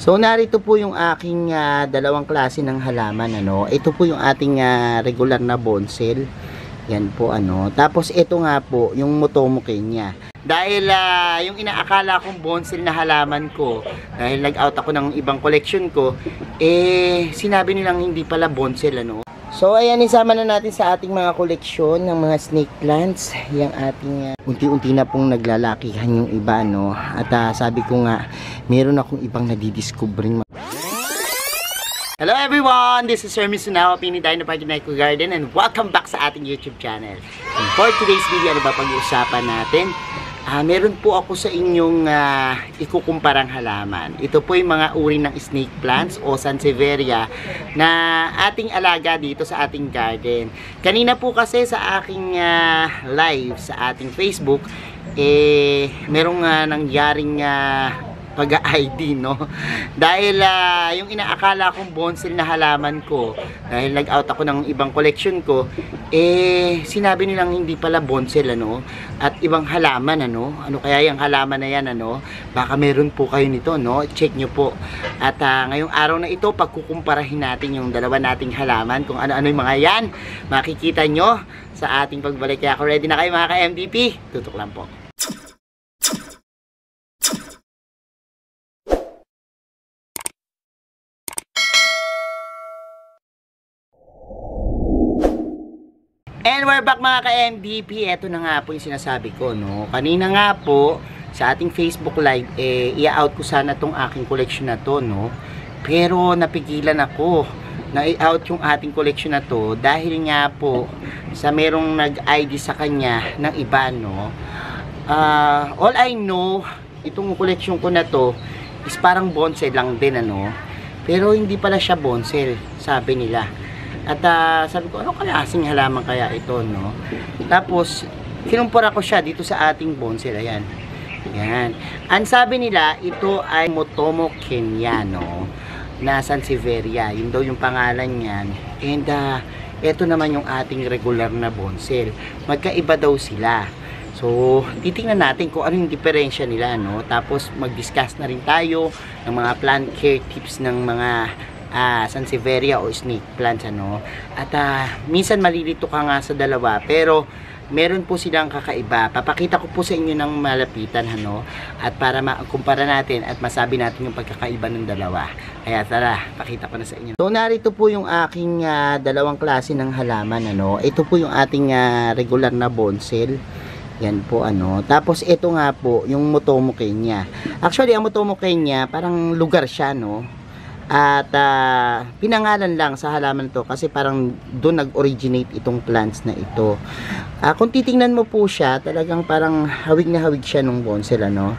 So narito po yung aking dalawang klase ng halaman, ano. Ito po yung ating regular na bonsel. Yan po, ano. Tapos ito nga po yung Motomo Kenya. Dahil yung inaakala kong bonsel na halaman ko, dahil nag-out ako ng ibang collection ko, sinabi nilang hindi pala bonsel, ano. So ayan, isama na natin sa ating mga koleksyon ng mga snake plants. Yung ating unti-unti na pong naglalakihan yung iba, no. At sabi ko nga, meron akong ibang nadidiscovering. Hello everyone, this is Sir Misunawa, Pini Dino Park Eco Garden, and welcome back sa ating YouTube channel. And for today's video, ano ba pag-uusapan natin? Meron po ako sa inyong ikukumparang halaman. Ito po yung mga uri ng snake plants o Sansevieria na ating alaga dito sa ating garden. Kanina po kasi sa aking live sa ating Facebook, merong nangyaring pag-ID, no? Dahil yung inaakala kong bonsel na halaman ko, dahil nag-out ako ng ibang collection ko, sinabi nilang hindi pala bonsel, ano? At ibang halaman, ano? Ano kaya yung halaman na yan, ano? Baka meron po kayo nito, no? Check nyo po. At ngayong araw na ito, pagkukumparahin natin yung dalawa nating halaman, kung ano-ano yung mga yan, makikita nyo sa ating pagbalik. Kaya kung ready na kayo mga ka-MVP, tutok lang po. And we're back mga ka-MDP. Ito na nga po yung sinasabi ko, no. Kanina nga po sa ating Facebook live, i-out ko sana tong aking collection na to, no. Pero napigilan ako na i-out yung ating collection na to dahil nga po sa merong nag-ID sa kanya ng iba, no. All I know, itong collection ko na to is parang bonsel lang din, ano. Pero hindi pala siya bonsel, sabi nila. At sabi ko, ano klaseng halaman kaya ito, no? Tapos, kinumpara ko siya dito sa ating bonsel. Ayan. Ayan. Ang sabi nila, ito ay Motomo Kenya, no? Na Sansevieria. Yun daw yung pangalan niyan. And, ito naman yung ating regular na bonsel. Magkaiba daw sila. So, titingnan natin kung ano yung diferensya nila, no? Tapos, mag-discuss na rin tayo ng mga plant care tips ng mga Sansevieria o snake plants, ano. At minsan malilito ka nga sa dalawa, pero meron po silang kakaiba. Papakita ko po sa inyo ng malapitan, ano, at para makumpara natin at masabi natin yung pagkakaiba ng dalawa. Kaya tara, pakita ko na sa inyo. So narito po yung aking dalawang klase ng halaman, ano. Ito po yung ating regular na bonsel. Yan po, ano. Tapos ito nga po yung Motomo Kenya. Actually ang Motomo Kenya parang lugar siya, no. At pinangalan lang sa halaman to kasi parang doon nag-originate itong plants na ito. Kung titingnan mo po siya, talagang parang hawig na hawig siya nung bonsel, ano,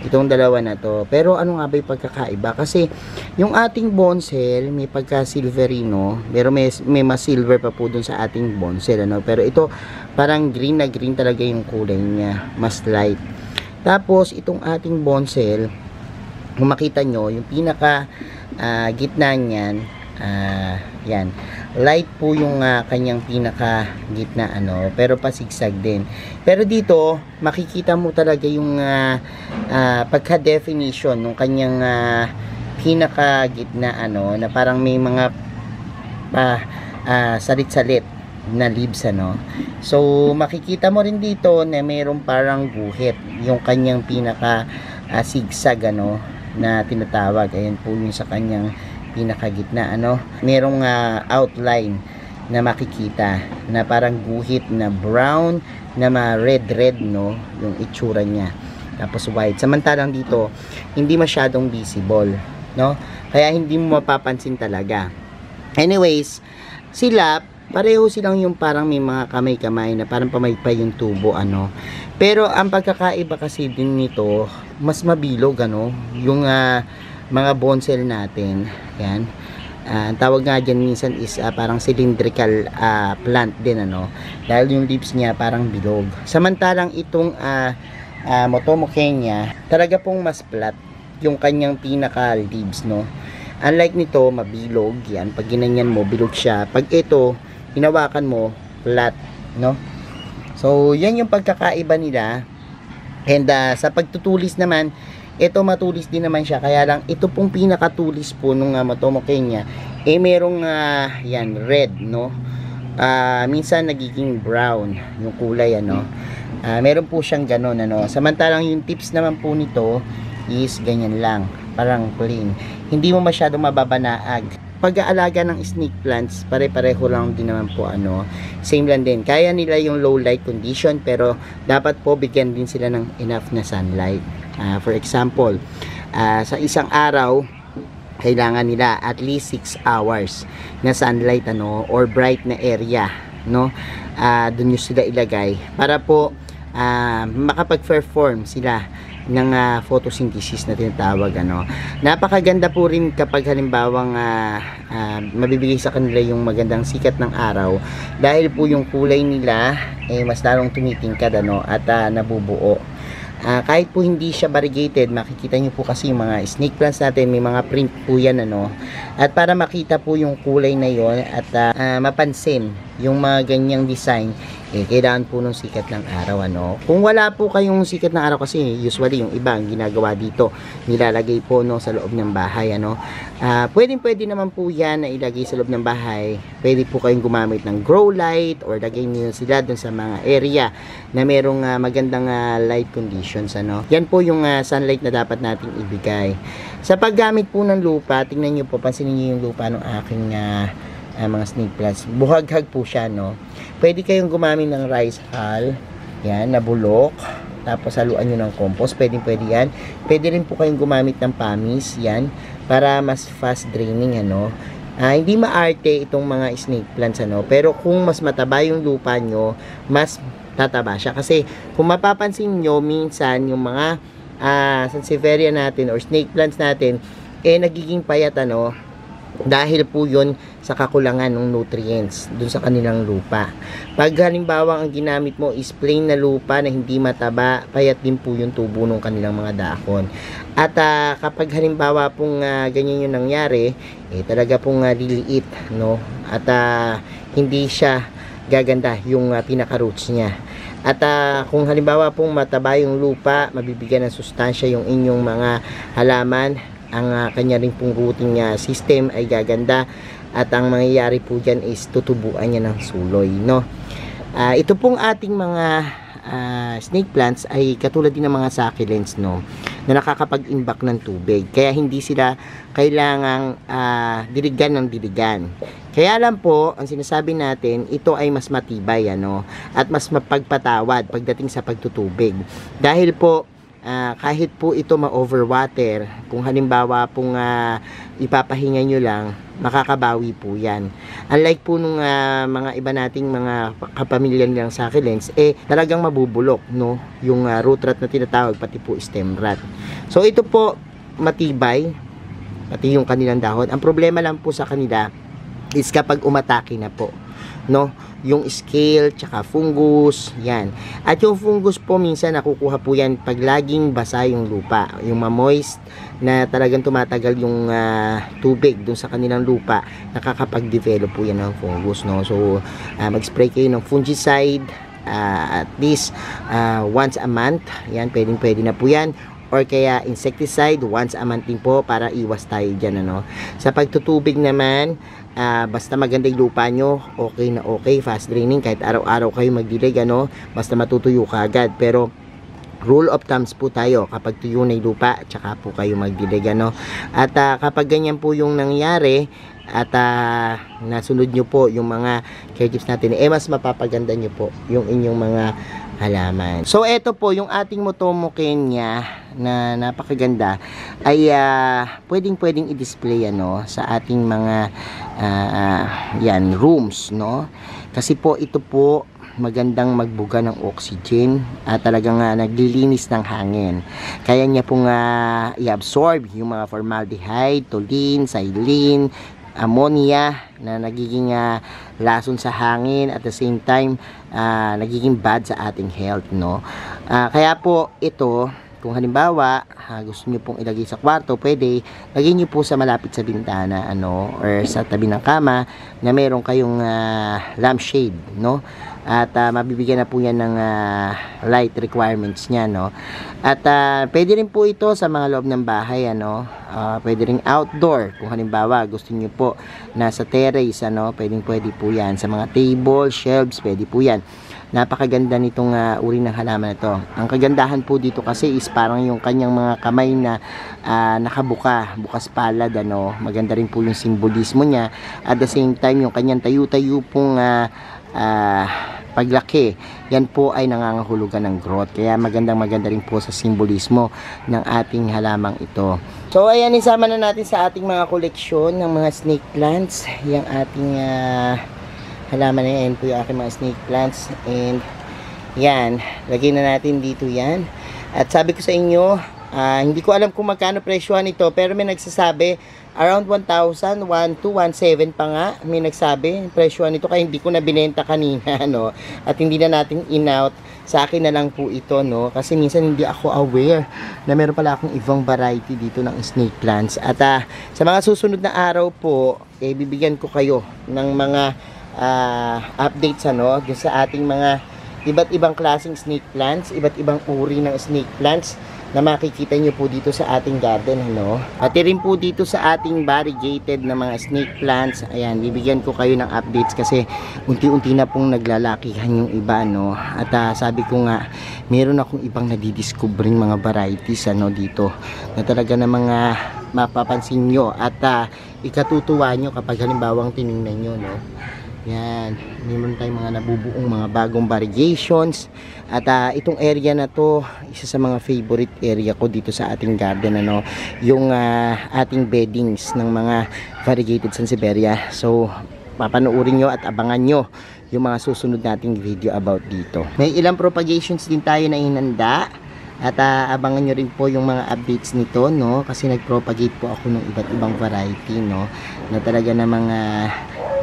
itong dalawa na to. Pero ano nga ba yung pagkakaiba? Kasi yung ating bonsel may pagka-silverino, pero may mas silver pa po doon sa ating bonsel, ano. Pero ito parang green na green talaga yung kulay niya, mas light. Tapos itong ating bonsel, kung makita nyo, yung pinaka gitna niyan, yan, light po yung kanyang pinaka gitna, ano, pero pasigsag din. Pero dito makikita mo talaga yung pagka definition ng kanyang pinaka gitna, ano, na parang may mga salit-salit na leaves, ano. So makikita mo rin dito na mayroong parang guhit yung kanyang pinaka sigsag, ano, na tinatawag. Ayan po yung sa kanyang pinakagitna, ano. Merong outline na makikita na parang guhit na brown na red, no, yung itsura niya. Tapos white. Samantalang dito, hindi masyadong visible, no. Kaya hindi mo mapapansin talaga. Anyways, sila, pareho silang yung parang may mga kamay-kamay na parang pamaypay yung tubo, ano. Pero ang pagkakaiba kasi din nito, mas mabilog, ano, yung mga bonsel natin. Yan. Ang tawag nga dyan minsan is parang cylindrical plant din, ano. Dahil yung leaves niya parang bilog. Samantalang itong Motomo Kenya, talaga pong mas flat yung kanyang pinaka leaves, no. Unlike nito, mabilog. Yan. Pag ginanyan mo, bilog siya. Pag ito, hinawakan mo, flat, no. So, yan yung pagkakaiba nila. And sa pagtutulis naman, ito matulis din naman siya, kaya lang ito pong pinakatulis po nung Matomo Kenya merong yan red, no. Minsan nagiging brown yung kulay, ano. Meron po siyang ganon, ano. Samantalang yung tips naman po nito is ganyan lang, parang plain, hindi mo masyadong mababanaag. Pag-aalaga ng snake plants, pare-pareho lang din naman po, ano, same lang din. Kaya nila yung low light condition, pero dapat po bigyan din sila ng enough na sunlight. For example, sa isang araw, kailangan nila at least 6 hours na sunlight, ano, or bright na area, no. Doon nyo sila ilagay para po makapag-perform sila ng photosynthesis na tinatawag, ano. Napakaganda po rin kapag halimbawang mabibigay sa kanila yung magandang sikat ng araw, dahil po yung kulay nila mas lalong tumitingkad, ano, at nabubuo. Kahit po hindi siya variegated, makikita nyo po kasi yung mga snake plants natin, may mga print po yan, ano. At para makita po yung kulay na yon at mapansin yung mga ganyang design, kailangan po ng sikat ng araw, ano. Kung wala po kayong sikat ng araw, kasi usually yung iba ang ginagawa dito, nilalagay po, no, sa loob ng bahay, ano. Pwede naman po yan na ilagay sa loob ng bahay. Pwede po kayong gumamit ng grow light or lagay niyo sila dun sa mga area na merong magandang light conditions, ano. Yan po yung sunlight na dapat nating ibigay. Sa paggamit po ng lupa, tingnan niyo po, pansinin niyo yung lupa ng aking mga snake plants. Buhaghag po siya, no. Pwede kayong gumamit ng rice hull, yan, na bulok, tapos haluan nyo ng compost, pwede yan. Pwede rin po kayong gumamit ng pamis, yan, para mas fast draining, ano. Hindi maarte itong mga snake plants, ano, pero kung mas mataba yung lupa nyo, mas tataba siya. Kasi kung mapapansin nyo, minsan yung mga sansevieria natin or snake plants natin, nagiging payat, ano, dahil po yun sa kakulangan ng nutrients dun sa kanilang lupa. Pag halimbawa ang ginamit mo is plain na lupa na hindi mataba, payat din po yung tubo ng kanilang mga dahon. At kapag halimbawa pong ganyan yung nangyari, talaga pong liliit, no? At hindi siya gaganda yung pinaka-roots niya. At kung halimbawa pong mataba yung lupa, mabibigyan ng sustansya yung inyong mga halaman, ang kanya rin pong rooting system ay gaganda, at ang mangyayari po dyan is tutubuan niya ng suloy, no. Ito pong ating mga snake plants ay katulad din ng mga succulents, no, na nakakapag-imbak ng tubig, kaya hindi sila kailangang diligan ng diligan. Kaya lang po, ang sinasabi natin, ito ay mas matibay, ano, at mas mapagpatawad pagdating sa pagtutubig, dahil po kahit po ito ma-overwater, kung halimbawa pong ipapahinga nyo lang, makakabawi po yan. Unlike po nung mga iba nating mga kapamilya nilang succulents, talagang mabubulok, no, yung root rot na tinatawag, pati po stem rot. So ito po matibay, pati yung kanilang dahon. Ang problema lang po sa kanila is kapag umatake na po, no, yung scale, tsaka fungus, yan. At yung fungus po, minsan nakukuha po yan pag laging basa yung lupa, yung ma-moist na talagang tumatagal yung tubig dun sa kanilang lupa, nakakapag-develop po yan ng fungus, no. So mag-spray kayo ng fungicide at least once a month, yan, pwede na po yan, or kaya insecticide once a month din po, para iwas tayo dyan, ano. Sa pagtutubig naman, basta maganda yung lupa nyo, okay na okay, fast draining, kahit araw-araw kayo magdilig, ano, basta matutuyo ka agad. Pero rule of thumbs po tayo, kapag tuyo na yung lupa, tsaka po kayo magdilig, ano. At kapag ganyan po yung nangyari, at nasunod nyo po yung mga care tips natin, mas mapapaganda nyo po yung inyong mga halaman. So eto po yung ating Matomo Kenya na napakaganda, ay pwedeng i-display, ano, sa ating mga yan rooms, no, kasi po ito po magandang magbuga ng oxygen at talagang naglilinis ng hangin. Kaya niya pong i-absorb yung mga formaldehyde, toluene, xylene, ammonia na nagiging lason sa hangin, at the same time nagiging bad sa ating health, no. Kaya po ito kung halimbawa gusto nyo pong ilagay sa kwarto, pwede lagay nyo po sa malapit sa bintana, ano, or sa tabi ng kama na meron kayong lampshade, no? At mabibigyan na po yan ng light requirements niya, no? At pwede rin po ito sa mga loob ng bahay, ano? Pwede rin outdoor kung halimbawa gusto niyo po nasa terrace, ano? Pwede po yan sa mga table, shelves, pwede po yan. Napakaganda nitong uri ng halaman na to. Ang kagandahan po dito kasi is parang yung kanyang mga kamay na bukas palad, ano. Maganda rin po yung simbolismo niya. At the same time, yung kanyang tayu-tayu pong paglaki, yan po ay nangangahulugan ng growth. Kaya maganda rin po sa simbolismo ng ating halamang ito. So ayan, isama na natin sa ating mga koleksyon ng mga snake plants yung ating halaman na yan po, yung aking mga snake plants. And yan, lagay na natin dito yan. At sabi ko sa inyo, hindi ko alam kung magkano presyohan ito, pero may nagsasabi around 1,000, 1,200, 1,700 pa nga may nagsabi presyohan nito, kaya hindi ko na binenta kanina, no? At hindi na natin in-out. Sa akin na lang po ito, no? Kasi minsan hindi ako aware na meron pala akong ibang variety dito ng snake plants. At sa mga susunod na araw po, bibigyan ko kayo ng mga updates, ano, sa ating mga iba't ibang klaseng snake plants, iba't ibang uri ng snake plants na makikita nyo po dito sa ating garden, ano. At rin po dito sa ating variegated na mga snake plants, ayan, bibigyan ko kayo ng updates kasi unti-unti na pong naglalakihan yung iba, no. At sabi ko nga, meron akong ibang nadidiscovering mga varieties, ano, dito na talaga na mga mapapansin nyo at ikatutuwa nyo kapag halimbawang tinignan nyo, no. Yan, meron tayong mga nabubuong mga bagong variegations. At itong area na to, isa sa mga favorite area ko dito sa ating garden, ano, yung ating beddings ng mga variegated Sansevieria. So papanoorin nyo at abangan nyo yung mga susunod nating video about dito. May ilang propagations din tayo na inanda. At abangan nyo rin po yung mga updates nito, no, kasi nag-propagate po ako ng iba't ibang variety, no, na talaga na mga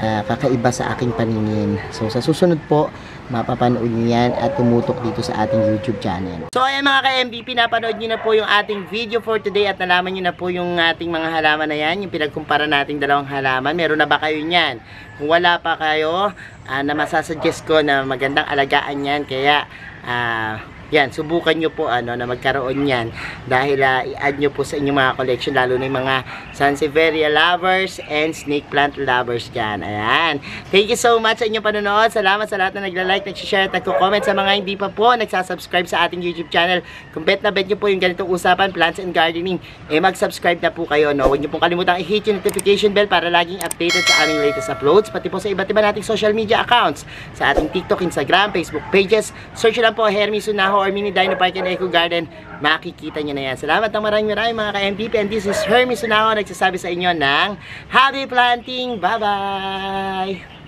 kakaiba sa aking paningin. So sa susunod po, mapapanood nyo yan at tumutok dito sa ating YouTube channel. So ayan mga ka-MVP, napanood nyo na po yung ating video for today at nalaman nyo na po yung ating mga halaman na yan, yung pinagkumpara nating dalawang halaman. Meron na ba kayo nyan? Kung wala pa kayo, na masasuggest ko na magandang alagaan yan, kaya yan, subukan nyo po na magkaroon yan dahil i-add nyo po sa inyong mga collection, lalo na yung mga Sansevieria lovers and snake plant lovers dyan. Ayan. Thank you so much sa inyong panonood. Salamat sa lahat na nagla-like, nag-share at nagko-comment. Sa mga hindi pa po nagsasubscribe sa ating YouTube channel, kung bet na bet nyo po yung ganitong usapan, plants and gardening, mag-subscribe na po kayo, no? Huwag nyo pong kalimutang i-hit yung notification bell para laging updated sa aming latest uploads, pati po sa iba't iba nating social media accounts, sa ating TikTok, Instagram, Facebook pages. Search lang po Hermy Sunaho or Mini Dino Park and Eco Garden, makikita nyo na yan. Salamat ng maraming mga ka-MVP, and this is Hermy Sunaho nagsasabi sa inyo ng happy planting. Bye bye.